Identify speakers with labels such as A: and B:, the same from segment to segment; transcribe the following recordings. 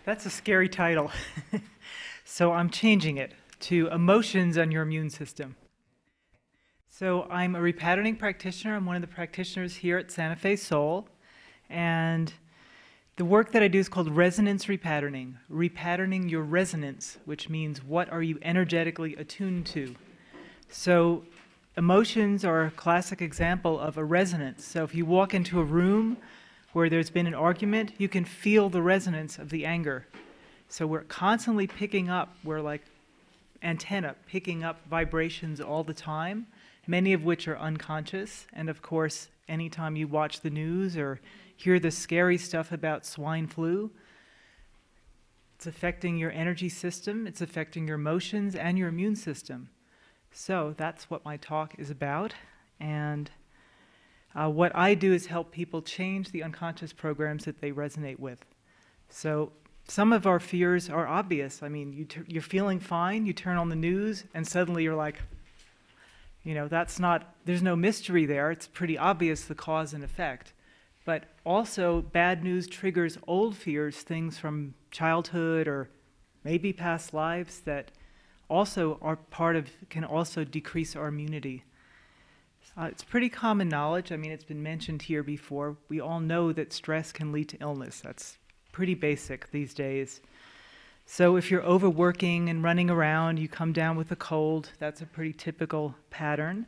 A: That's a scary title. So I'm changing it to Emotions on Your Immune System. So I'm a repatterning practitioner. I'm one of the practitioners here at Santa Fe Soul. And the work that I do is called resonance repatterning. Repatterning your resonance, which means what are you energetically attuned to. So emotions are a classic example of a resonance. So if you walk into a room where there's been an argument, you can feel the resonance of the anger. So we're constantly picking up, we're like antenna, picking up vibrations all the time, many of which are unconscious. And of course, anytime you watch the news or hear the scary stuff about swine flu, it's affecting your energy system, it's affecting your emotions and your immune system. So that's what my talk is about. And what I do is help people change the unconscious programs that they resonate with. So some of our fears are obvious. I mean, you're feeling fine, you turn on the news, and suddenly you're like, there's no mystery there. It's pretty obvious the cause and effect. But also, bad news triggers old fears, things from childhood or maybe past lives that also are can also decrease our immunity. It's pretty common knowledge. I mean, it's been mentioned here before. We all know that stress can lead to illness. That's pretty basic these days. So if you're overworking and running around, you come down with a cold. That's a pretty typical pattern.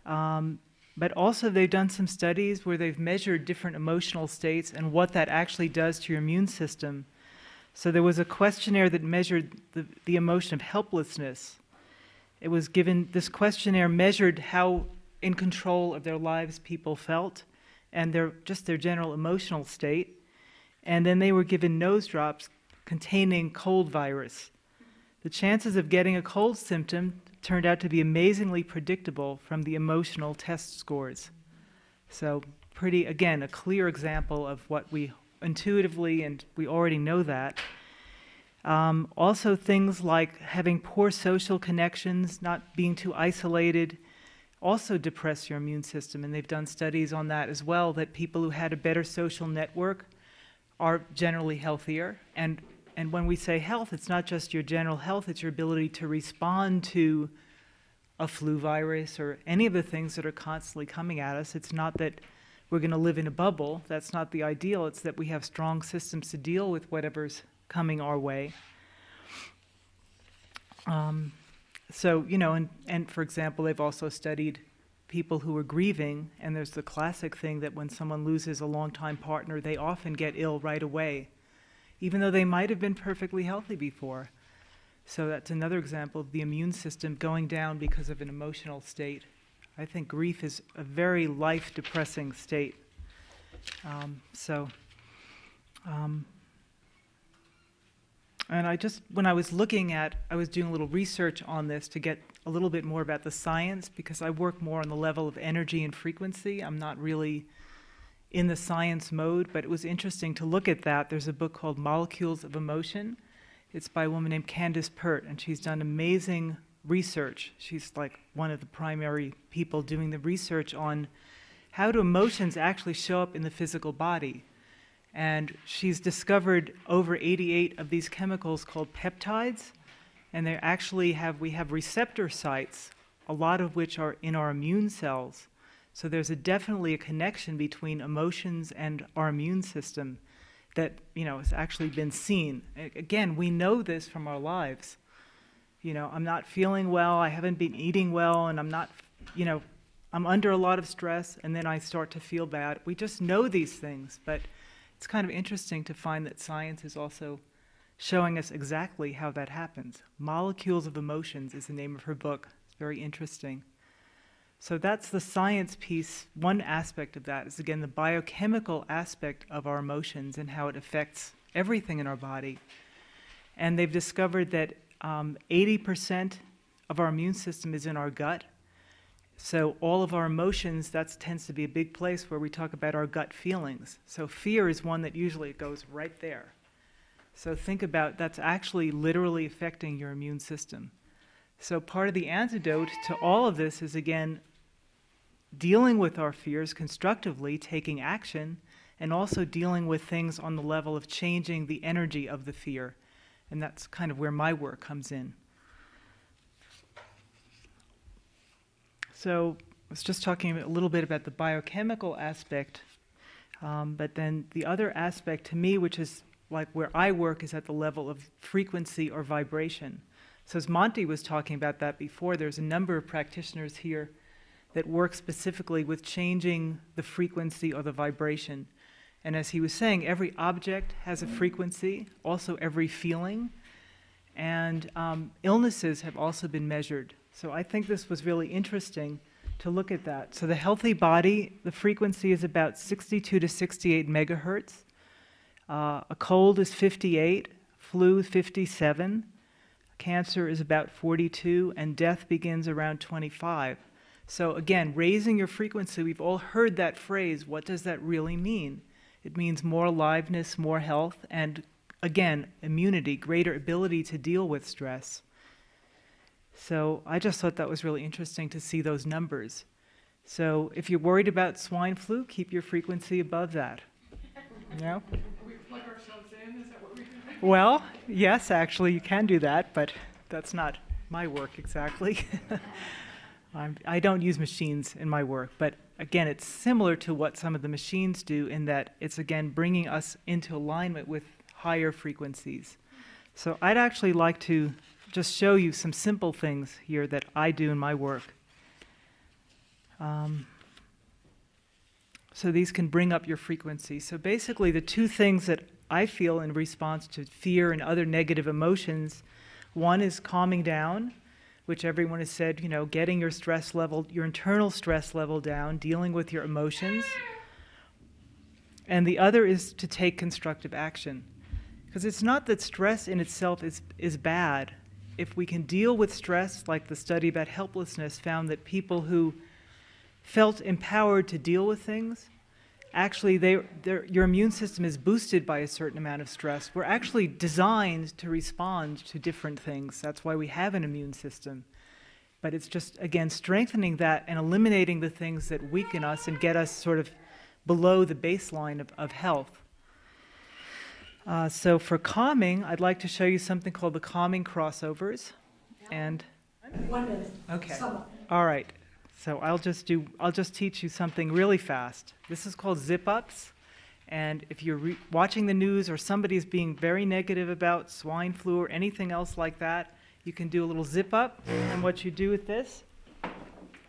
A: But also they've done some studies where they've measured different emotional states and what that actually does to your immune system. So there was a questionnaire that measured the emotion of helplessness. This questionnaire measured how in control of their lives people felt and their general emotional state. And then they were given nose drops containing cold virus. The chances of getting a cold symptom turned out to be amazingly predictable from the emotional test scores. So again, a clear example of what we intuitively, and we already know that. Also things like having poor social connections, not being too isolated, also depress your immune system. And they've done studies on that as well, that people who had a better social network are generally healthier. And when we say health, it's not just your general health, it's your ability to respond to a flu virus or any of the things that are constantly coming at us. It's not that we're going to live in a bubble. That's not the ideal. It's that we have strong systems to deal with whatever's coming our way. And for example, they've also studied people who are grieving, and there's the classic thing that when someone loses a longtime partner, they often get ill right away, even though they might have been perfectly healthy before. So that's another example of the immune system going down because of an emotional state. I think grief is a very life-depressing state. And when I was doing a little research on this to get a little bit more about the science, because I work more on the level of energy and frequency. I'm not really in the science mode, but it was interesting to look at that. There's a book called Molecules of Emotion. It's by a woman named Candace Pert, and she's done amazing research. She's like one of the primary people doing the research on how do emotions actually show up in the physical body. And she's discovered over 88 of these chemicals called peptides, and we have receptor sites, a lot of which are in our immune cells. So there's definitely a connection between emotions and our immune system that has actually been seen. Again, we know this from our lives. I'm not feeling well, I haven't been eating well, and I'm under a lot of stress, and then I start to feel bad. We just know these things, but it's kind of interesting to find that science is also showing us exactly how that happens. Molecules of Emotions is the name of her book. It's very interesting. So that's the science piece. One aspect of that is, again, the biochemical aspect of our emotions and how it affects everything in our body. And they've discovered that 80% of our immune system is in our gut. So all of our emotions, that tends to be a big place where we talk about our gut feelings. So fear is one that usually goes right there. So think about that's actually literally affecting your immune system. So part of the antidote to all of this is, again, dealing with our fears constructively, taking action, and also dealing with things on the level of changing the energy of the fear. And that's kind of where my work comes in. So I was just talking a little bit about the biochemical aspect, but then the other aspect to me, which is like where I work, is at the level of frequency or vibration. So as Monty was talking about that before, there's a number of practitioners here that work specifically with changing the frequency or the vibration. And as he was saying, every object has a frequency, also every feeling, and illnesses have also been measured. So I think this was really interesting to look at that. So the healthy body, the frequency is about 62 to 68 megahertz. A cold is 58, flu 57, cancer is about 42, and death begins around 25. So again, raising your frequency, we've all heard that phrase. What does that really mean? It means more aliveness, more health, and again, immunity, greater ability to deal with stress. So I just thought that was really interesting to see those numbers. So if you're worried about swine flu, keep your frequency above that. No?
B: We plug ourselves in? Is that what we do?
A: Well, yes, actually, you can do that, but that's not my work exactly. I don't use machines in my work, but again, it's similar to what some of the machines do in that it's, again, bringing us into alignment with higher frequencies. So I'd actually like to just show you some simple things here that I do in my work. So these can bring up your frequency. So basically, the two things that I feel in response to fear and other negative emotions, one is calming down, which everyone has said, you know, getting your stress level, your internal stress level down, dealing with your emotions. And the other is to take constructive action. Because it's not that stress in itself is bad. If we can deal with stress, like the study about helplessness found that people who felt empowered to deal with things, actually your immune system is boosted by a certain amount of stress. We're actually designed to respond to different things. That's why we have an immune system. But it's just, again, strengthening that and eliminating the things that weaken us and get us sort of below the baseline of health. So for calming, I'd like to show you something called the calming crossovers. And
B: 1 minute.
A: okay,
B: Someone.
A: all right. So I'll just teach you something really fast. This is called zip-ups. And if you're watching the news or somebody's being very negative about swine flu or anything else like that, you can do a little zip-up. And what you do with this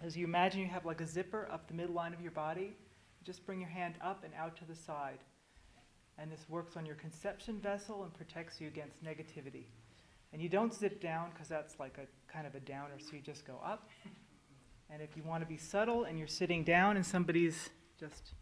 A: is you imagine you have like a zipper up the midline of your body. You just bring your hand up and out to the side. And this works on your conception vessel and protects you against negativity. And you don't zip down because that's like a kind of a downer, so you just go up. And if you want to be subtle and you're sitting down and somebody's just